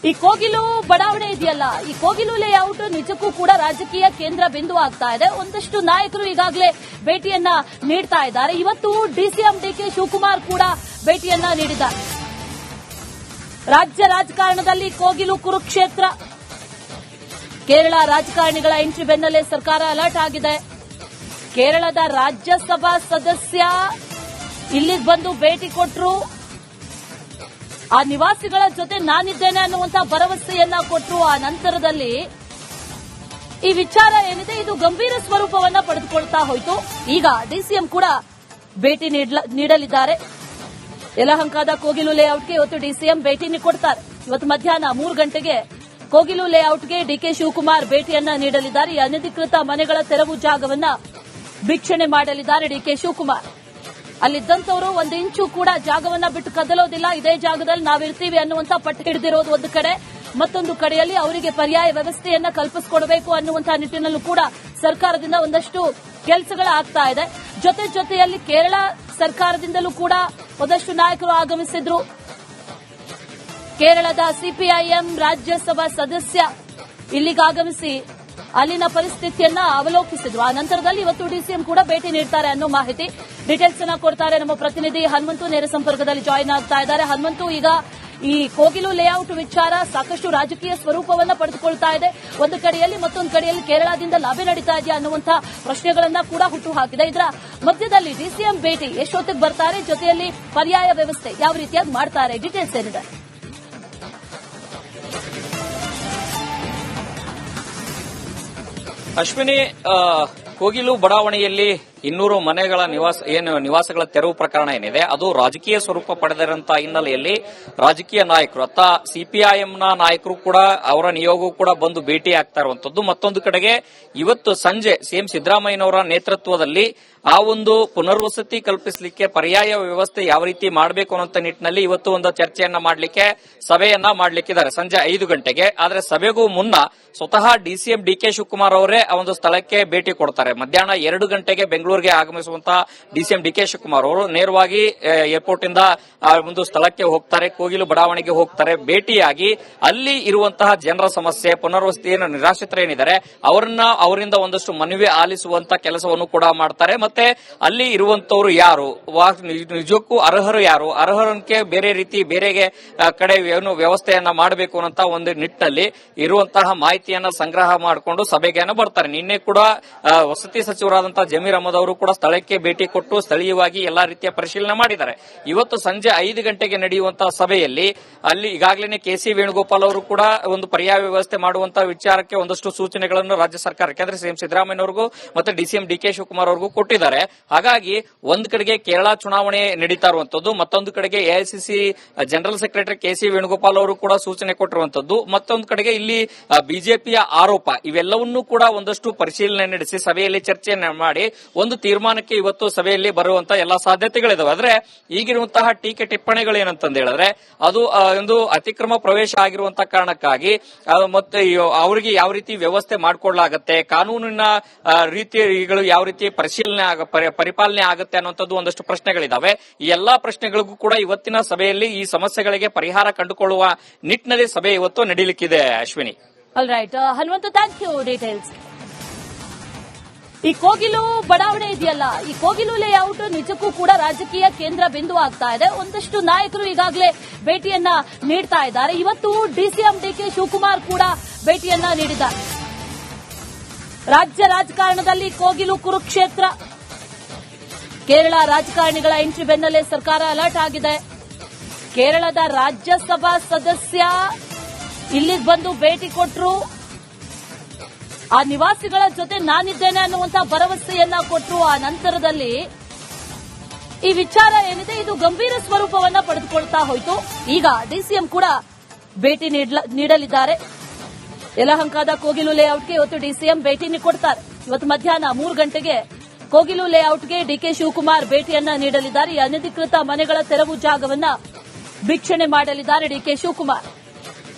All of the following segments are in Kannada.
ಈ ಕೋಗಿಲು ಬಡಾವಣೆ ಇದೆಯಲ್ಲ, ಈ ಕೋಗಿಲು ಲೇಔಟ್ ನಿಜಕ್ಕೂ ಕೂಡ ರಾಜಕೀಯ ಕೇಂದ್ರ ಬಿಂದು ಆಗ್ತಾ ಇದೆ. ಒಂದಷ್ಟು ನಾಯಕರು ಈಗಾಗಲೇ ಭೇಟಿಯನ್ನ ನೀಡ್ತಾ ಇದ್ದಾರೆ. ಇವತ್ತು ಡಿಸಿಎಂ ಡಿಕೆ ಶಿವಕುಮಾರ್ ಕೂಡ ಭೇಟಿಯನ್ನ ನೀಡಿದ್ದಾರೆ. ರಾಜ್ಯ ರಾಜಕಾರಣದಲ್ಲಿ ಕೋಗಿಲು ಕುರುಕ್ಷೇತ್ರ. ಕೇರಳ ರಾಜಕಾರಣಿಗಳ ಎಂಟ್ರಿ ಬೆನ್ನಲ್ಲೇ ಸರ್ಕಾರ ಅಲರ್ಟ್ ಆಗಿದೆ. ಕೇರಳದ ರಾಜ್ಯಸಭಾ ಸದಸ್ಯ ಇಲ್ಲಿಗೆ ಬಂದು ಭೇಟಿ ಕೊಟ್ಟರು. ಆ ನಿವಾಸಿಗಳ ಜೊತೆ ನಾನಿದ್ದೇನೆ ಅನ್ನುವಂತ ಭರವಸೆಯನ್ನ ಕೊಟ್ಟರು. ಆ ನಂತರದಲ್ಲಿ ಈ ವಿಚಾರ ಏನಿದೆ ಇದು ಗಂಭೀರ ಸ್ವರೂಪವನ್ನ ಪಡೆದುಕೊಳ್ತಾ ಹೋಯಿತು. ಈಗ ಡಿಸಿಎಂ ಕೂಡ ಭೇಟಿ ನೀಡಲಿದ್ದಾರೆ. ಯಲಹಂಕದ ಕೋಗಿಲು ಲೇಔಟ್ಗೆ ಇವತ್ತು ಡಿಸಿಎಂ ಭೇಟಿ ಕೊಡ್ತಾರೆ. ಇವತ್ತು ಮಧ್ಯಾಹ್ನ 3 ಗಂಟೆಗೆ ಕೋಗಿಲು ಲೇಔಟ್ಗೆ ಡಿಕೆ ಶಿವಕುಮಾರ್ ಭೇಟಿಯನ್ನ ನೀಡಲಿದ್ದಾರೆ. ಈ ಅನಧಿಕೃತ ಮನೆಗಳ ತೆರವು ಜಾಗವನ್ನ ವೀಕ್ಷಣೆ ಮಾಡಲಿದ್ದಾರೆ ಡಿಕೆ ಶಿವಕುಮಾರ್. ಅಲ್ಲಿದ್ದಂತವರು ಒಂದು ಇಂಚು ಕೂಡ ಜಾಗವನ್ನ ಬಿಟ್ಟು ಕದಲೋದಿಲ್ಲ, ಇದೇ ಜಾಗದಲ್ಲಿ ನಾವಿರ್ತೀವಿ ಅನ್ನುವಂತ ಪಟ್ಟು ಹಿಡಿದಿರೋದು ಒಂದು ಕಡೆ. ಮತ್ತೊಂದು ಕಡೆಯಲ್ಲಿ ಅವರಿಗೆ ಪರ್ಯಾಯ ವ್ಯವಸ್ಥೆಯನ್ನ ಕಲ್ಪಿಸಿಕೊಡಬೇಕು ಅನ್ನುವಂತ ನಿಟ್ಟಿನಲ್ಲೂ ಕೂಡ ಸರ್ಕಾರದಿಂದ ಒಂದಷ್ಟು ಕೆಲಸಗಳಾಗ್ತಾ ಇದೆ. ಜೊತೆಯಲ್ಲಿ ಕೇರಳ ಸರ್ಕಾರದಿಂದಲೂ ಕೂಡ ಒಂದಷ್ಟು ನಾಯಕರು ಆಗಮಿಸಿದ್ರು. ಕೇರಳದ ಸಿಪಿಐಎಂ ರಾಜ್ಯಸಭಾ ಸದಸ್ಯ ಇಲ್ಲಿಗೆ ಆಗಮಿಸಿ ಅಲ್ಲಿನ ಪರಿಸ್ಥಿತಿಯನ್ನ ಅವಲೋಕಿಸಿದ್ರು. ಆ ನಂತರದಲ್ಲಿ ಇವತ್ತು ಡಿಸಿಎಂ ಕೂಡ ಭೇಟಿ ನೀಡ್ತಾರೆ ಅನ್ನೋ ಮಾಹಿತಿ. ಡೀಟೇಲ್ಸ್ ಅನ್ನ ಕೊಡ್ತಾರೆ ನಮ್ಮ ಪ್ರತಿನಿಧಿ ಹನುಮಂತು, ನೇರ ಸಂಪರ್ಕದಲ್ಲಿ ಜಾಯಿನ್ ಆಗ್ತಾ ಇದ್ದಾರೆ. ಹನುಮಂತು, ಈಗ ಈ ಕೋಗಿಲು ಲೇಔಟ್ ವಿಚಾರ ಸಾಕಷ್ಟು ರಾಜಕೀಯ ಸ್ವರೂಪವನ್ನ ಪಡೆದುಕೊಳ್ತಾ ಇದೆ. ಒಂದು ಕಡೆಯಲ್ಲಿ ಮತ್ತೊಂದು ಕಡೆಯಲ್ಲಿ ಕೇರಳದಿಂದ ಲಾಬಿ ನಡೀತಾ ಇದೆಯಾ ಅನ್ನುವಂತಹ ಪ್ರಶ್ನೆಗಳನ್ನ ಕೂಡ ಹುಟ್ಟು ಹಾಕಿದೆ. ಇದರ ಮಧ್ಯದಲ್ಲಿ ಡಿಸಿಎಂ ಭೇಟಿ ಎಷ್ಟೊತ್ತಿಗೆ ಬರ್ತಾರೆ, ಜೊತೆಯಲ್ಲಿ ಪರ್ಯಾಯ ವ್ಯವಸ್ಥೆ ಯಾವ ರೀತಿಯಾಗಿ ಮಾಡ್ತಾರೆ, ಡೀಟೇಲ್ಸ್ ಏನಿದೆ? ಅಶ್ವಿನಿ, ಕೋಗಿಲು ಬಡಾವಣೆಯಲ್ಲಿ 200 ಮನೆಗಳ ನಿವಾಸಗಳ ತೆರವು ಪ್ರಕರಣ ಏನಿದೆ ಅದು ರಾಜಕೀಯ ಸ್ವರೂಪ ಪಡೆದಿರುವಂತಹ ಹಿನ್ನೆಲೆಯಲ್ಲಿ ರಾಜಕೀಯ ನಾಯಕರು ಅತ್ತ ಸಿಪಿಐಎಂನ ನಾಯಕರು ಕೂಡ ಅವರ ನಿಯೋಗವು ಕೂಡ ಬಂದು ಭೇಟಿ ಆಗ್ತಾ ಇರುವಂತದ್ದು. ಮತ್ತೊಂದು ಕಡೆಗೆ ಇವತ್ತು ಸಂಜೆ ಸಿಎಂ ಸಿದ್ದರಾಮಯ್ಯನವರ ನೇತೃತ್ವದಲ್ಲಿ ಆ ಒಂದು ಪುನರ್ವಸತಿ ಕಲ್ಪಿಸಲಿಕ್ಕೆ ಪರ್ಯಾಯ ವ್ಯವಸ್ಥೆ ಯಾವ ರೀತಿ ಮಾಡಬೇಕು ಅನ್ನೋ ನಿಟ್ಟಿನಲ್ಲಿ ಇವತ್ತು ಒಂದು ಚರ್ಚೆಯನ್ನ ಮಾಡಲಿಕ್ಕೆ ಸಭೆಯನ್ನ ಮಾಡಲಿಕ್ಕಿದ್ದಾರೆ ಸಂಜೆ 5 ಗಂಟೆಗೆ. ಆದ್ರೆ ಸಭೆಗೂ ಮುನ್ನ ಸ್ವತಃ ಡಿಸಿಎಂ ಡಿಕೆ ಶಿವಕುಮಾರ್ ಅವರೇ ಆ ಒಂದು ಸ್ಥಳಕ್ಕೆ ಭೇಟಿ ಕೊಡ್ತಾರೆ. ಮಧ್ಯಾಹ್ನ 2 ಗಂಟೆಗೆ ಬೆಂಗಳೂರಿಗೆ ಆಗಮಿಸುವಂತಹ ಡಿಸಿಎಂ ಡಿಕೆ ಶಿವಕುಮಾರ್ ಅವರು ನೇರವಾಗಿ ಏರ್ಪೋರ್ಟ್ ಇಂದ ಒಂದು ಸ್ಥಳಕ್ಕೆ ಹೋಗ್ತಾರೆ, ಕೋಗಿಲು ಬಡಾವಣೆಗೆ ಹೋಗ್ತಾರೆ. ಭೇಟಿಯಾಗಿ ಅಲ್ಲಿ ಇರುವಂತಹ ಜನರ ಸಮಸ್ಯೆ, ಪುನರ್ವಸತಿ ನಿರಾಶ್ರಿತರೇನಿದ್ದಾರೆ ಅವರಿಂದ ಒಂದಷ್ಟು ಮನವಿ ಆಲಿಸುವಂತ ಕೆಲಸವನ್ನು ಕೂಡ ಮಾಡ್ತಾರೆ. ಮತ್ತೆ ಅಲ್ಲಿ ಇರುವಂತವರು ಯಾರು, ನಿಜಕ್ಕೂ ಅರ್ಹರು ಯಾರು, ಅರ್ಹರಕ್ಕೆ ಬೇರೆ ರೀತಿ ಬೇರೆಗೆ ಕಡೆ ಏನು ವ್ಯವಸ್ಥೆಯನ್ನ ಮಾಡಬೇಕು ಅನ್ನೋ ಒಂದು ನಿಟ್ಟಿನಲ್ಲಿ ಇರುವಂತಹ ಮಾಹಿತಿಯನ್ನ ಸಂಗ್ರಹ ಮಾಡಿಕೊಂಡು ಸಭೆಗೆ ಬರ್ತಾರೆ. ನಿನ್ನೆ ಕೂಡ ವಸತಿ ಸಚಿವರಾದಂತಹ ಜಮೀರ್ ಅಹಮದ್ ಅವರು ಕೂಡ ಸ್ಥಳಕ್ಕೆ ಭೇಟಿ ಕೊಟ್ಟು ಸ್ಥಳೀಯವಾಗಿ ಎಲ್ಲಾ ರೀತಿಯ ಪರಿಶೀಲನೆ ಮಾಡಿದ್ದಾರೆ. ಇವತ್ತು ಸಂಜೆ 5 ಗಂಟೆಗೆ ನಡೆಯುವಂತಹ ಸಭೆಯಲ್ಲಿ ಅಲ್ಲಿ ಈಗಾಗಲೇ ಕೆಸಿ ವೇಣುಗೋಪಾಲ್ ಅವರು ಕೂಡ ಒಂದು ಪರ್ಯಾಯ ವ್ಯವಸ್ಥೆ ಮಾಡುವಂತಹ ವಿಚಾರಕ್ಕೆ ಒಂದಷ್ಟು ಸೂಚನೆಗಳನ್ನು ರಾಜ್ಯ ಸರ್ಕಾರಕ್ಕೆ ಅಂದ್ರೆ ಸಿಎಂ ಸಿದ್ದರಾಮಯ್ಯನವರಿಗೂ ಮತ್ತೆ ಡಿಸಿಎಂ ಡಿಕೆ ಶಿವಕುಮಾರ್ ಅವರಿಗೂ ಕೊಟ್ಟಿದ್ದಾರೆ. ಹಾಗಾಗಿ ಒಂದು ಕಡೆಗೆ ಕೇರಳ ಚುನಾವಣೆ ನಡೀತಾ ಇರುವಂತದ್ದು, ಮತ್ತೊಂದು ಕಡೆಗೆ AICC general secretary KC Venugopal ಅವರು ಕೂಡ ಸೂಚನೆ ಕೊಟ್ಟಿರುವಂತದ್ದು, ಮತ್ತೊಂದು ಕಡೆಗೆ ಇಲ್ಲಿ ಬಿಜೆಪಿಯ ಆರೋಪ, ಇವೆಲ್ಲವನ್ನೂ ಕೂಡ ಒಂದಷ್ಟು ಪರಿಶೀಲನೆ ನಡೆಸಿ ಸಭೆಯಲ್ಲಿ ಚರ್ಚೆಯನ್ನ ಮಾಡಿ ಒಂದು ತೀರ್ಮಾನಕ್ಕೆ ಇವತ್ತು ಸಭೆಯಲ್ಲಿ ಬರುವಂತಹ ಎಲ್ಲಾ ಸಾಧ್ಯತೆಗಳಿದಾವೆ. ಆದ್ರೆ ಈಗಿರುವಂತಹ ಟೀಕೆ ಟಿಪ್ಪಣಿಗಳೇನಂತಂದು ಹೇಳಿದ್ರೆ ಅದು ಒಂದು ಅತಿಕ್ರಮ ಪ್ರವೇಶ ಆಗಿರುವಂತಹ ಕಾರಣಕ್ಕಾಗಿ ಮತ್ತೆ ಅವರಿಗೆ ಯಾವ ರೀತಿ ವ್ಯವಸ್ಥೆ ಮಾಡಿಕೊಳ್ಳಲಾಗುತ್ತೆ, ಕಾನೂನಿನ ರೀತಿಗಳು ಯಾವ ರೀತಿ ಪರಿಪಾಲನೆ ಆಗುತ್ತೆ ಅನ್ನುವಂಥದ್ದು ಒಂದಷ್ಟು ಪ್ರಶ್ನೆಗಳಿದಾವೆ. ಈ ಎಲ್ಲಾ ಪ್ರಶ್ನೆಗಳಿಗೂ ಕೂಡ ಇವತ್ತಿನ ಸಭೆಯಲ್ಲಿ ಈ ಸಮಸ್ಯೆಗಳಿಗೆ ಪರಿಹಾರ ಕಂಡುಕೊಳ್ಳುವ ನಿಟ್ಟಿನಲ್ಲಿ ಸಭೆ ಇವತ್ತು ನಡೆಯಲಿಕ್ಕಿದೆ. Ashwini, alright Hanumantha, thank you details. ಈ ಕೋಗಿಲು ಬಡಾವಣೆ ಇದೆಯಲ್ಲ, ಈ ಕೋಗಿಲು ಲೇಔಟ್ ನಿಜಕ್ಕೂ ಕೂಡ ರಾಜಕೀಯ ಕೇಂದ್ರ ಬಿಂದು ಆಗ್ತಾ ಇದೆ. ಒಂದಷ್ಟು ನಾಯಕರು ಈಗಾಗಲೇ ಭೇಟಿಯನ್ನ ನೀಡ್ತಾ ಇದ್ದಾರೆ. ಇವತ್ತು ಡಿಸಿಎಂ ಡಿಕೆ ಶಿವಕುಮಾರ್ ಕೂಡ ಭೇಟಿಯನ್ನ ನೀಡಿದ್ದಾರೆ. ರಾಜ್ಯ ರಾಜಕಾರಣದಲ್ಲಿ ಕೋಗಿಲು ಕುರುಕ್ಷೇತ್ರ. ಕೇರಳ ರಾಜಕಾರಣಿಗಳ ಎಂಟ್ರಿ ಬೆನ್ನಲ್ಲೇ ಸರ್ಕಾರ ಅಲರ್ಟ್ ಆಗಿದೆ. ಕೇರಳದ ರಾಜ್ಯಸಭಾ ಸದಸ್ಯ ಇಲ್ಲಿಗೆ ಬಂದು ಭೇಟಿ ಕೊಟ್ಟರು. ಆ ನಿವಾಸಿಗಳ ಜೊತೆ ನಾನಿದ್ದೇನೆ ಅನ್ನುವಂತ ಭರವಸೆಯನ್ನ ಕೊಟ್ಟರು. ಆ ನಂತರದಲ್ಲಿ ಈ ವಿಚಾರ ಏನಿದೆ ಇದು ಗಂಭೀರ ಸ್ವರೂಪವನ್ನ ಪಡೆದುಕೊಳ್ತಾ ಹೋಯಿತು. ಈಗ ಡಿಸಿಎಂ ಕೂಡ ಭೇಟಿ ನೀಡಲಿದ್ದಾರೆ. ಯಲಹಂಕದ ಕೋಗಿಲು ಲೇಔಟ್ಗೆ ಇವತ್ತು ಡಿಸಿಎಂ ಭೇಟಿ ಕೊಡ್ತಾರೆ. ಇವತ್ತು ಮಧ್ಯಾಹ್ನ 3 ಗಂಟೆಗೆ ಕೋಗಿಲು ಲೇಔಟ್ಗೆ ಡಿಕೆ ಶಿವಕುಮಾರ್ ಭೇಟಿಯನ್ನ ನೀಡಲಿದ್ದಾರೆ. ಈ ಅನಧಿಕೃತ ಮನೆಗಳ ತೆರವು ಜಾಗವನ್ನ ವೀಕ್ಷಣೆ ಮಾಡಲಿದ್ದಾರೆ ಡಿಕೆ ಶಿವಕುಮಾರ್.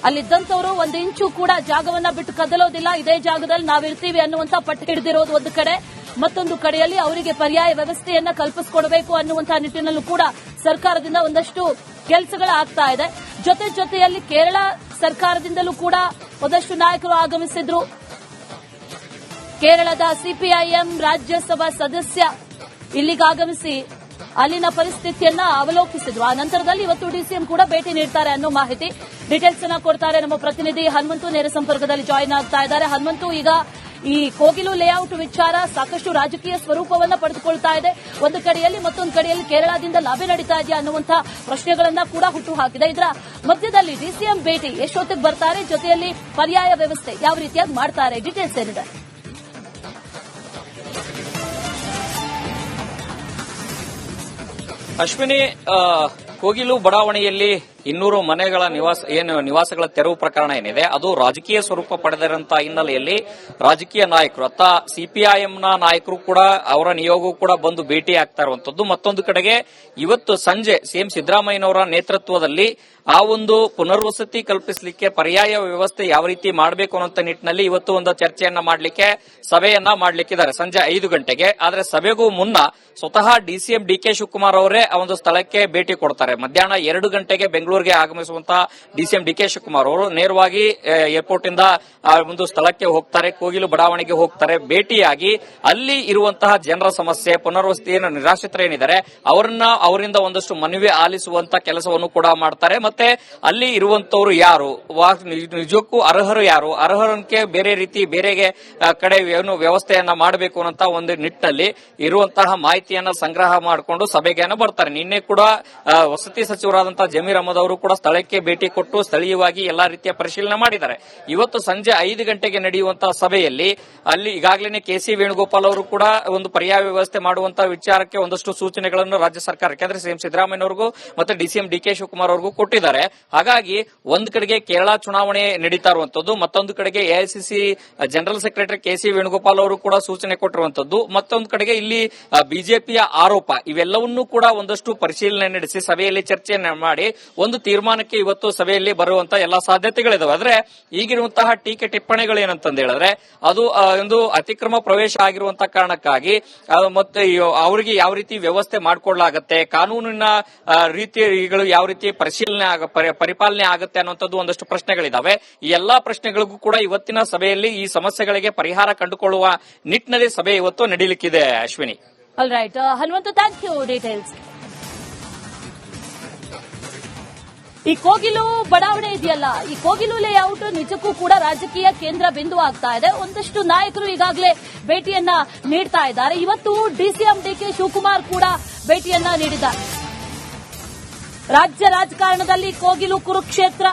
ಅಲ್ಲಿದ್ದಂತವರು ಒಂದು ಇಂಚು ಕೂಡ ಜಾಗವನ್ನ ಬಿಟ್ಟು ಕದಲೋದಿಲ್ಲ, ಇದೇ ಜಾಗದಲ್ಲಿ ನಾವಿರ್ತೀವಿ ಅನ್ನುವಂತ ಪಟ್ಟು ಹಿಡಿದಿರೋದು ಒಂದು ಕಡೆ. ಮತ್ತೊಂದು ಕಡೆಯಲ್ಲಿ ಅವರಿಗೆ ಪರ್ಯಾಯ ವ್ಯವಸ್ಥೆಯನ್ನ ಕಲ್ಪಿಸಿಕೊಡಬೇಕು ಅನ್ನುವಂತಹ ನಿಟ್ಟಿನಲ್ಲೂ ಕೂಡ ಸರ್ಕಾರದಿಂದ ಒಂದಷ್ಟು ಕೆಲಸಗಳಾಗ್ತಾ ಇದೆ. ಜೊತೆಯಲ್ಲಿ ಕೇರಳ ಸರ್ಕಾರದಿಂದಲೂ ಕೂಡ ಒಂದಷ್ಟು ನಾಯಕರು ಆಗಮಿಸಿದ್ರು. ಕೇರಳದ ಸಿಪಿಐಎಂ ರಾಜ್ಯಸಭಾ ಸದಸ್ಯ ಇಲ್ಲಿಗಾಗಮಿಸಿ ಅಲ್ಲಿನ ಪರಿಸ್ಥಿತಿಯನ್ನ ಅವಲೋಕಿಸಿದ್ರು. ಆ ನಂತರದಲ್ಲಿ ಇವತ್ತು ಡಿಸಿಎಂ ಕೂಡ ಭೇಟಿ ನೀಡ್ತಾರೆ ಅನ್ನೋ ಮಾಹಿತಿ. ಡೀಟೇಲ್ಸ್ ಅನ್ನ ಕೊಡ್ತಾರೆ ನಮ್ಮ ಪ್ರತಿನಿಧಿ ಹನುಮಂತು, ನೇರ ಸಂಪರ್ಕದಲ್ಲಿ ಜಾಯಿನ್ ಆಗ್ತಾ ಇದ್ದಾರೆ. ಹನುಮಂತು, ಈಗ ಈ ಕೋಗಿಲು ಲೇಔಟ್ ವಿಚಾರ ಸಾಕಷ್ಟು ರಾಜಕೀಯ ಸ್ವರೂಪವನ್ನ ಪಡೆದುಕೊಳ್ತಾ ಇದೆ. ಒಂದು ಕಡೆಯಲ್ಲಿ ಮತ್ತೊಂದು ಕಡೆಯಲ್ಲಿ ಕೇರಳದಿಂದ ಲಾಬಿ ನಡೀತಾ ಇದೆಯಾ ಅನ್ನುವಂತಹ ಪ್ರಶ್ನೆಗಳನ್ನ ಕೂಡ ಹುಟ್ಟು ಹಾಕಿದೆ. ಇದರ ಮಧ್ಯದಲ್ಲಿ ಡಿಸಿಎಂ ಭೇಟಿ ಎಷ್ಟೊತ್ತಿಗೆ ಬರ್ತಾರೆ, ಜೊತೆಯಲ್ಲಿ ಪರ್ಯಾಯ ವ್ಯವಸ್ಥೆ ಯಾವ ರೀತಿಯಾಗಿ ಮಾಡ್ತಾರೆ, ಡೀಟೇಲ್ಸ್ ಏನಿದೆ? ಅಶ್ವಿನಿ, ಕೋಗಿಲು ಬಡಾವಣೆಯಲ್ಲಿ 200 ಮನೆಗಳ ನಿವಾಸಗಳ ತೆರವು ಪ್ರಕರಣ ಏನಿದೆ ಅದು ರಾಜಕೀಯ ಸ್ವರೂಪ ಪಡೆದಿರುವಂತಹ ಹಿನ್ನೆಲೆಯಲ್ಲಿ ರಾಜಕೀಯ ನಾಯಕರು ಅತ್ತ ಸಿಪಿಐಎಂನ ನಾಯಕರು ಕೂಡ ಅವರ ನಿಯೋಗವು ಕೂಡ ಬಂದು ಭೇಟಿ ಆಗ್ತಾ ಇರುವಂತದ್ದು. ಮತ್ತೊಂದು ಕಡೆಗೆ ಇವತ್ತು ಸಂಜೆ ಸಿಎಂ ಸಿದ್ದರಾಮಯ್ಯನವರ ನೇತೃತ್ವದಲ್ಲಿ ಆ ಒಂದು ಪುನರ್ವಸತಿ ಕಲ್ಪಿಸಲಿಕ್ಕೆ ಪರ್ಯಾಯ ವ್ಯವಸ್ಥೆ ಯಾವ ರೀತಿ ಮಾಡಬೇಕು ಅನ್ನೋ ನಿಟ್ಟಿನಲ್ಲಿ ಇವತ್ತು ಒಂದು ಚರ್ಚೆಯನ್ನ ಮಾಡಲಿಕ್ಕೆ ಸಭೆಯನ್ನ ಮಾಡಲಿಕ್ಕಿದ್ದಾರೆ ಸಂಜೆ 5 ಗಂಟೆಗೆ. ಆದ್ರೆ ಸಭೆಗೂ ಮುನ್ನ ಸ್ವತಃ ಡಿಸಿಎಂ ಡಿಕೆ ಶಿವಕುಮಾರ್ ಅವರೇ ಆ ಒಂದು ಸ್ಥಳಕ್ಕೆ ಭೇಟಿ ಕೊಡ್ತಾರೆ. ಮಧ್ಯಾಹ್ನ 2 ಗಂಟೆಗೆ ಬೆಂಗಳೂರಿಗೆ ಆಗಮಿಸುವಂತಹ ಡಿಸಿಎಂ ಡಿಕೆ ಶಿವಕುಮಾರ್ ಅವರು ನೇರವಾಗಿ ಏರ್ಪೋರ್ಟ್ ಇಂದ ಒಂದು ಸ್ಥಳಕ್ಕೆ ಹೋಗ್ತಾರೆ, ಕೋಗಿಲು ಬಡಾವಣೆಗೆ ಹೋಗ್ತಾರೆ. ಭೇಟಿಯಾಗಿ ಅಲ್ಲಿ ಇರುವಂತಹ ಜನರ ಸಮಸ್ಯೆ, ಪುನರ್ವಸತಿ ನಿರಾಶ್ರಿತರೇನಿದ್ದಾರೆ ಅವರಿಂದ ಒಂದಷ್ಟು ಮನವಿ ಆಲಿಸುವಂತ ಕೆಲಸವನ್ನು ಕೂಡ ಮಾಡ್ತಾರೆ. ಮತ್ತೆ ಅಲ್ಲಿ ಇರುವಂತವರು ಯಾರು, ನಿಜಕ್ಕೂ ಅರ್ಹರು ಯಾರು, ಅರ್ಹರಕ್ಕೆ ಬೇರೆ ರೀತಿ ಬೇರೆಗೆ ಕಡೆ ಏನು ವ್ಯವಸ್ಥೆಯನ್ನ ಮಾಡಬೇಕು ಅನ್ನೋ ಒಂದು ನಿಟ್ಟಿನಲ್ಲಿ ಇರುವಂತಹ ಮಾಹಿತಿಯನ್ನ ಸಂಗ್ರಹ ಮಾಡಿಕೊಂಡು ಸಭೆಗೆ ಬರ್ತಾರೆ. ನಿನ್ನೆ ಕೂಡ ವಸತಿ ಸಚಿವರಾದಂತಹ ಜಮೀರ್ ಅಹಮದ್ ಅವರು ಕೂಡ ಸ್ಥಳಕ್ಕೆ ಭೇಟಿ ಕೊಟ್ಟು ಸ್ಥಳೀಯವಾಗಿ ಎಲ್ಲಾ ರೀತಿಯ ಪರಿಶೀಲನೆ ಮಾಡಿದ್ದಾರೆ. ಇವತ್ತು ಸಂಜೆ 5 ಗಂಟೆಗೆ ನಡೆಯುವಂತಹ ಸಭೆಯಲ್ಲಿ ಅಲ್ಲಿ ಈಗಾಗಲೇ ಕೆಸಿ ವೇಣುಗೋಪಾಲ್ ಅವರು ಕೂಡ ಒಂದು ಪರ್ಯಾಯ ವ್ಯವಸ್ಥೆ ಮಾಡುವಂತಹ ವಿಚಾರಕ್ಕೆ ಒಂದಷ್ಟು ಸೂಚನೆಗಳನ್ನು ರಾಜ್ಯ ಸರ್ಕಾರಕ್ಕೆ ಅಂದ್ರೆ ಸಿಎಂ ಸಿದ್ದರಾಮಯ್ಯನವರಿಗೂ ಮತ್ತೆ ಡಿಸಿಎಂ ಡಿಕೆ ಶಿವಕುಮಾರ್ ಅವರಿಗೂ ಕೊಟ್ಟಿದ್ದಾರೆ. ಹಾಗಾಗಿ ಒಂದು ಕಡೆಗೆ ಕೇರಳ ಚುನಾವಣೆ ನಡೀತಾ ಇರುವಂತದ್ದು, ಮತ್ತೊಂದು ಕಡೆಗೆ AICC general secretary KC Venugopal ಅವರು ಕೂಡ ಸೂಚನೆ ಕೊಟ್ಟಿರುವಂತದ್ದು, ಮತ್ತೊಂದು ಕಡೆಗೆ ಇಲ್ಲಿ ಬಿಜೆಪಿಯ ಆರೋಪ, ಇವೆಲ್ಲವನ್ನೂ ಕೂಡ ಒಂದಷ್ಟು ಪರಿಶೀಲನೆ ನಡೆಸಿ ಸಭೆಯಲ್ಲಿ ಚರ್ಚೆ ಮಾಡಿ ಒಂದು ತೀರ್ಮಾನಕ್ಕೆ ಇವತ್ತು ಸಭೆಯಲ್ಲಿ ಬರುವಂತಹ ಎಲ್ಲಾ ಸಾಧ್ಯತೆಗಳಿದಾವೆ. ಆದ್ರೆ ಈಗಿರುವಂತಹ ಟೀಕೆ ಟಿಪ್ಪಣಿಗಳೇನಂತಂದು ಹೇಳಿದ್ರೆ ಅದು ಒಂದು ಅತಿಕ್ರಮ ಪ್ರವೇಶ ಆಗಿರುವಂತಹ ಕಾರಣಕ್ಕಾಗಿ ಮತ್ತೆ ಅವರಿಗೆ ಯಾವ ರೀತಿ ವ್ಯವಸ್ಥೆ ಮಾಡಿಕೊಳ್ಳಲಾಗುತ್ತೆ, ಕಾನೂನಿನ ರೀತಿಗಳು ಯಾವ ರೀತಿ ಪರಿಪಾಲನೆ ಆಗುತ್ತೆ ಅನ್ನುವಂಥದ್ದು ಒಂದಷ್ಟು ಪ್ರಶ್ನೆಗಳಿದಾವೆ. ಈ ಎಲ್ಲಾ ಪ್ರಶ್ನೆಗಳಿಗೂ ಕೂಡ ಇವತ್ತಿನ ಸಭೆಯಲ್ಲಿ ಈ ಸಮಸ್ಯೆಗಳಿಗೆ ಪರಿಹಾರ ಕಂಡುಕೊಳ್ಳುವ ನಿಟ್ಟಿನಲ್ಲಿ ಸಭೆ ಇವತ್ತು ನಡೀಲಿಕ್ಕಿದೆ. Ashwini, all right Hanumanthu, thank you details. ಈ ಕೋಗಿಲು ಬಡಾವಣೆ ಇದೆಯಲ್ಲ, ಈ ಕೋಗಿಲು ಲೇಔಟ್ ನಿಜಕ್ಕೂ ಕೂಡ ರಾಜಕೀಯ ಕೇಂದ್ರ ಬಿಂದು ಆಗ್ತಾ ಇದೆ. ಒಂದಷ್ಟು ನಾಯಕರು ಈಗಾಗಲೇ ಭೇಟಿಯನ್ನ ನೀಡ್ತಾ ಇದ್ದಾರೆ. ಇವತ್ತು ಡಿಸಿಎಂ ಡಿಕೆ ಶಿವಕುಮಾರ್ ಕೂಡ ಭೇಟಿಯನ್ನ ನೀಡಿದ್ದಾರೆ. ರಾಜ್ಯ ರಾಜಕಾರಣದಲ್ಲಿ ಕೋಗಿಲು ಕುರುಕ್ಷೇತ್ರ.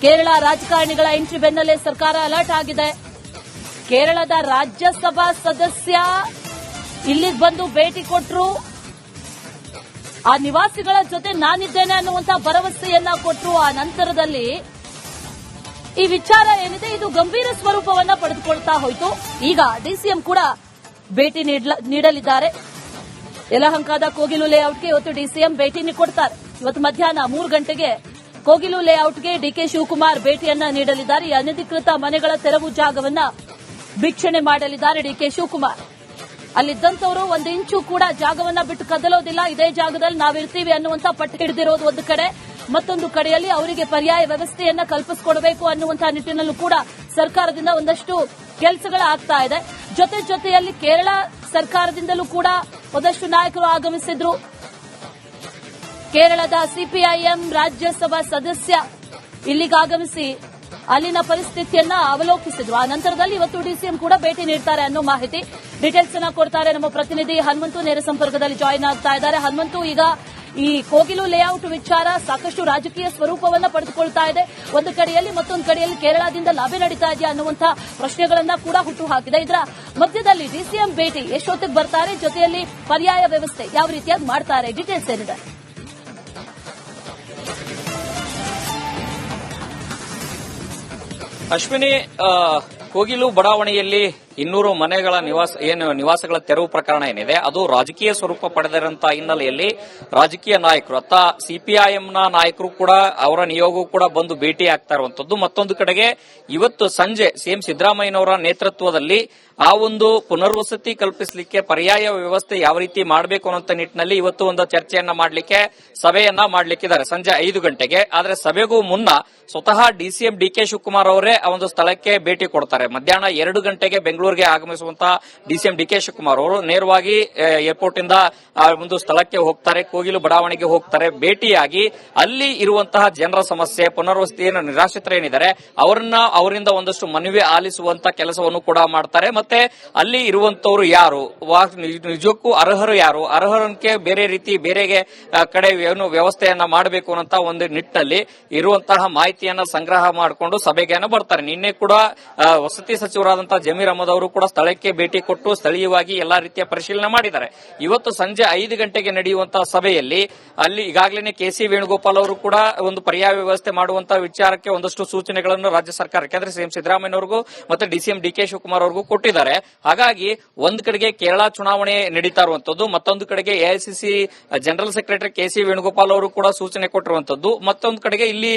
ಕೇರಳ ರಾಜಕಾರಣಿಗಳ ಎಂಟ್ರಿ ಬೆನ್ನಲ್ಲೇ ಸರ್ಕಾರ ಅಲರ್ಟ್ ಆಗಿದೆ. ಕೇರಳದ ರಾಜ್ಯಸಭಾ ಸದಸ್ಯ ಇಲ್ಲಿಗೆ ಬಂದು ಭೇಟಿ ಕೊಟ್ಟರು. ಆ ನಿವಾಸಿಗಳ ಜೊತೆ ನಾನಿದ್ದೇನೆ ಅನ್ನುವಂತಹ ಭರವಸೆಯನ್ನ ಕೊಟ್ಟರು. ಆ ನಂತರದಲ್ಲಿ ಈ ವಿಚಾರ ಏನಿದೆ ಇದು ಗಂಭೀರ ಸ್ವರೂಪವನ್ನ ಪಡೆದುಕೊಳ್ತಾ ಹೋಯಿತು. ಈಗ ಡಿಸಿಎಂ ಕೂಡ ಭೇಟಿ ನೀಡಲಿದ್ದಾರೆ. ಯಲಹಂಕದ ಕೋಗಿಲು ಲೇಔಟ್ಗೆ ಇವತ್ತು ಡಿಸಿಎಂ ಭೇಟಿ ಕೊಡ್ತಾರೆ. ಇವತ್ತು ಮಧ್ಯಾಹ್ನ 3 ಗಂಟೆಗೆ ಕೋಗಿಲು ಲೇಔಟ್ಗೆ ಡಿಕೆ ಶಿವಕುಮಾರ್ ಭೇಟಿಯನ್ನ ನೀಡಲಿದ್ದಾರೆ. ಈ ಅನಧಿಕೃತ ಮನೆಗಳ ತೆರವು ಜಾಗವನ್ನ ವೀಕ್ಷಣೆ ಮಾಡಲಿದ್ದಾರೆ ಡಿಕೆ ಶಿವಕುಮಾರ್. ಅಲ್ಲಿದ್ದಂತವರು 1 ಇಂಚು ಕೂಡ ಜಾಗವನ್ನ ಬಿಟ್ಟು ಕದಲೋದಿಲ್ಲ, ಇದೇ ಜಾಗದಲ್ಲಿ ನಾವಿರ್ತೀವಿ ಅನ್ನುವಂತ ಪಟ್ಟು ಹಿಡಿದಿರೋದು ಒಂದು ಕಡೆ, ಮತ್ತೊಂದು ಕಡೆಯಲ್ಲಿ ಅವರಿಗೆ ಪರ್ಯಾಯ ವ್ಯವಸ್ಥೆಯನ್ನ ಕಲ್ಪಿಸಿಕೊಡಬೇಕು ಅನ್ನುವಂತಹ ನಿಟ್ಟಿನಲ್ಲೂ ಕೂಡ ಸರ್ಕಾರದಿಂದ ಒಂದಷ್ಟು ಕೆಲಸಗಳಾಗ್ತಾ ಇದೆ. ಜೊತೆಯಲ್ಲಿ ಕೇರಳ ಸರ್ಕಾರದಿಂದಲೂ ಕೂಡ ಒಂದಷ್ಟು ನಾಯಕರು ಆಗಮಿಸಿದ್ರು. ಕೇರಳದ ಸಿಪಿಐಎಂ ರಾಜ್ಯಸಭಾ ಸದಸ್ಯ ಇಲ್ಲಿಗಾಗಮಿಸಿ ಅಲ್ಲಿನ ಪರಿಸ್ಥಿತಿಯನ್ನ ಅವಲೋಕಿಸಿದ್ರು. ಆ ನಂತರದಲ್ಲಿ ಇವತ್ತು ಡಿಸಿಎಂ ಕೂಡ ಭೇಟಿ ನೀಡ್ತಾರೆ ಅನ್ನೋ ಮಾಹಿತಿ. ಡೀಟೇಲ್ಸ್ ಅನ್ನ ಕೊಡ್ತಾರೆ ನಮ್ಮ ಪ್ರತಿನಿಧಿ ಹನುಮಂತು, ನೇರ ಸಂಪರ್ಕದಲ್ಲಿ ಜಾಯಿನ್ ಆಗ್ತಾ ಇದ್ದಾರೆ. ಹನುಮಂತು, ಈಗ ಈ ಕೋಗಿಲು ಲೇಔಟ್ ವಿಚಾರ ಸಾಕಷ್ಟು ರಾಜಕೀಯ ಸ್ವರೂಪವನ್ನ ಪಡೆದುಕೊಳ್ತಾ ಇದೆ. ಒಂದು ಕಡೆಯಲ್ಲಿ ಮತ್ತೊಂದು ಕಡೆಯಲ್ಲಿ ಕೇರಳದಿಂದ ಲಾಬಿ ನಡೀತಾ ಇದೆಯಾ ಅನ್ನುವಂತಹ ಪ್ರಶ್ನೆಗಳನ್ನ ಕೂಡ ಹುಟ್ಟು ಹಾಕಿದೆ. ಇದರ ಮಧ್ಯದಲ್ಲಿ ಡಿಸಿಎಂ ಭೇಟಿ ಎಷ್ಟೊತ್ತಿಗೆ ಬರ್ತಾರೆ, ಜೊತೆಯಲ್ಲಿ ಪರ್ಯಾಯ ವ್ಯವಸ್ಥೆ ಯಾವ ರೀತಿಯಾಗಿ ಮಾಡ್ತಾರೆ, ಡೀಟೇಲ್ಸ್ ಏನಿದೆ? ಅಶ್ವಿನಿ, ಕೋಗಿಲು ಬಡಾವಣೆಯಲ್ಲಿ 200 ಮನೆಗಳ ನಿವಾಸಗಳ ತೆರವು ಪ್ರಕರಣ ಏನಿದೆ ಅದು ರಾಜಕೀಯ ಸ್ವರೂಪ ಪಡೆದಿರುವಂತಹ ಹಿನ್ನೆಲೆಯಲ್ಲಿ ರಾಜಕೀಯ ನಾಯಕರು ಅತ್ತ ಸಿಪಿಐಎಂನ ನಾಯಕರು ಕೂಡ ಅವರ ನಿಯೋಗವು ಕೂಡ ಬಂದು ಭೇಟಿ ಆಗ್ತಾ ಇರುವಂತದ್ದು. ಮತ್ತೊಂದು ಕಡೆಗೆ ಇವತ್ತು ಸಂಜೆ ಸಿಎಂ ಸಿದ್ದರಾಮಯ್ಯನವರ ನೇತೃತ್ವದಲ್ಲಿ ಆ ಒಂದು ಪುನರ್ವಸತಿ ಕಲ್ಪಿಸಲಿಕ್ಕೆ ಪರ್ಯಾಯ ವ್ಯವಸ್ಥೆ ಯಾವ ರೀತಿ ಮಾಡಬೇಕು ಅನ್ನೋ ನಿಟ್ಟಿನಲ್ಲಿ ಇವತ್ತು ಒಂದು ಚರ್ಚೆಯನ್ನ ಮಾಡಲಿಕ್ಕೆ ಸಭೆಯನ್ನ ಮಾಡಲಿಕ್ಕಿದ್ದಾರೆ ಸಂಜೆ 5 ಗಂಟೆಗೆ. ಆದ್ರೆ ಸಭೆಗೂ ಮುನ್ನ ಸ್ವತಃ ಡಿಸಿಎಂ ಡಿಕೆ ಶಿವಕುಮಾರ್ ಅವರೇ ಆ ಒಂದು ಸ್ಥಳಕ್ಕೆ ಭೇಟಿ ಕೊಡ್ತಾರೆ. ಮಧ್ಯಾಹ್ನ 2 ಗಂಟೆಗೆ ಬೆಂಗಳೂರಿಗೆ ಆಗಮಿಸುವಂತಹ ಡಿಸಿಎಂ ಡಿಕೆ ಶಿವಕುಮಾರ್ ಅವರು ನೇರವಾಗಿ ಏರ್ಪೋರ್ಟ್ ಇಂದ ಆ ಒಂದು ಸ್ಥಳಕ್ಕೆ ಹೋಗ್ತಾರೆ, ಕೋಗಿಲು ಬಡಾವಣೆಗೆ ಹೋಗ್ತಾರೆ. ಭೇಟಿಯಾಗಿ ಅಲ್ಲಿ ಇರುವಂತಹ ಜನರ ಸಮಸ್ಯೆ, ಪುನರ್ವಸತಿ ನಿರಾಶ್ರಿತರೇನಿದ್ದಾರೆ ಅವರಿಂದ ಒಂದಷ್ಟು ಮನವಿ ಆಲಿಸುವಂತ ಕೆಲಸವನ್ನು ಕೂಡ ಮಾಡ್ತಾರೆ. ಮತ್ತೆ ಅಲ್ಲಿ ಇರುವಂತವರು ಯಾರು, ನಿಜಕ್ಕೂ ಅರ್ಹರು ಯಾರು, ಅರ್ಹರಕ್ಕೆ ಬೇರೆ ರೀತಿ ಬೇರೆಗೆ ಕಡೆ ಏನು ವ್ಯವಸ್ಥೆಯನ್ನ ಮಾಡಬೇಕು ಅನ್ನೋ ಒಂದು ನಿಟ್ಟಿನಲ್ಲಿ ಇರುವಂತಹ ಮಾಹಿತಿಯನ್ನ ಸಂಗ್ರಹ ಮಾಡಿಕೊಂಡು ಸಭೆಗೆ ಬರ್ತಾರೆ. ನಿನ್ನೆ ಕೂಡ ವಸತಿ ಸಚಿವರಾದಂತಹ ಜಮೀರ್ ಅಹಮದ್ ಅವರು ಕೂಡ ಸ್ಥಳಕ್ಕೆ ಭೇಟಿ ಕೊಟ್ಟು ಸ್ಥಳೀಯವಾಗಿ ಎಲ್ಲಾ ರೀತಿಯ ಪರಿಶೀಲನೆ ಮಾಡಿದ್ದಾರೆ. ಇವತ್ತು ಸಂಜೆ 5 ಗಂಟೆಗೆ ನಡೆಯುವಂತಹ ಸಭೆಯಲ್ಲಿ ಅಲ್ಲಿ ಈಗಾಗಲೇ ಕೆಸಿ ವೇಣುಗೋಪಾಲ್ ಅವರು ಕೂಡ ಒಂದು ಪರ್ಯಾಯ ವ್ಯವಸ್ಥೆ ಮಾಡುವಂತಹ ವಿಚಾರಕ್ಕೆ ಒಂದಷ್ಟು ಸೂಚನೆಗಳನ್ನು ರಾಜ್ಯ ಸರ್ಕಾರಕ್ಕೆ ಅಂದ್ರೆ ಸಿಎಂ ಸಿದ್ದರಾಮಯ್ಯನವರಿಗೂ ಮತ್ತೆ ಡಿಸಿಎಂ ಡಿಕೆ ಶಿವಕುಮಾರ್ ಅವರಿಗೂ ಕೊಟ್ಟಿದ್ದಾರೆ. ಹಾಗಾಗಿ ಒಂದು ಕಡೆಗೆ ಕೇರಳ ಚುನಾವಣೆ ನಡೀತಾ ಇರುವಂತದ್ದು, ಮತ್ತೊಂದು ಕಡೆಗೆ AICC general secretary KC Venugopal ಅವರು ಕೂಡ ಸೂಚನೆ ಕೊಟ್ಟಿರುವಂತದ್ದು, ಮತ್ತೊಂದು ಕಡೆಗೆ ಇಲ್ಲಿ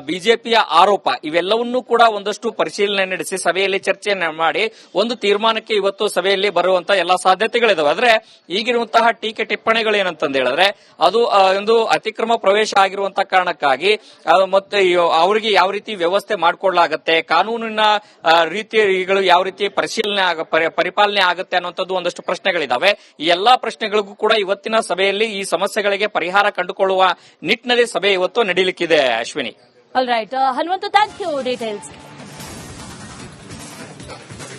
ಬಿಜೆಪಿಯ ಆರೋಪ, ಇವೆಲ್ಲವನ್ನೂ ಕೂಡ ಒಂದಷ್ಟು ಪರಿಶೀಲನೆ ನಡೆಸಿ ಸಭೆಯಲ್ಲಿ ಚರ್ಚೆ ಮಾಡಿ ಒಂದು ತೀರ್ಮಾನಕ್ಕೆ ಇವತ್ತು ಸಭೆಯಲ್ಲಿ ಬರುವಂತಹ ಎಲ್ಲಾ ಸಾಧ್ಯತೆಗಳಿದಾವೆ. ಆದ್ರೆ ಈಗಿರುವಂತಹ ಟೀಕೆ ಟಿಪ್ಪಣಿಗಳು ಏನಂತಂದು ಹೇಳಿದ್ರೆ ಅದು ಒಂದು ಅತಿಕ್ರಮ ಪ್ರವೇಶ ಆಗಿರುವಂತಹ ಕಾರಣಕ್ಕಾಗಿ ಮತ್ತೆ ಅವರಿಗೆ ಯಾವ ರೀತಿ ವ್ಯವಸ್ಥೆ ಮಾಡಿಕೊಳ್ಳಲಾಗುತ್ತೆ, ಕಾನೂನಿನ ರೀತಿಗಳು ಯಾವ ರೀತಿ ಪರಿಪಾಲನೆ ಆಗುತ್ತೆ ಅನ್ನುವಂಥದ್ದು ಒಂದಷ್ಟು ಪ್ರಶ್ನೆಗಳಿದಾವೆ. ಈ ಎಲ್ಲಾ ಪ್ರಶ್ನೆಗಳಿಗೂ ಕೂಡ ಇವತ್ತಿನ ಸಭೆಯಲ್ಲಿ ಈ ಸಮಸ್ಯೆಗಳಿಗೆ ಪರಿಹಾರ ಕಂಡುಕೊಳ್ಳುವ ನಿಟ್ಟಿನಲ್ಲಿ ಸಭೆ ಇವತ್ತು ನಡೀಲಿಕ್ಕಿದೆ. Ashwini. All right Hanumanthu, thank you details.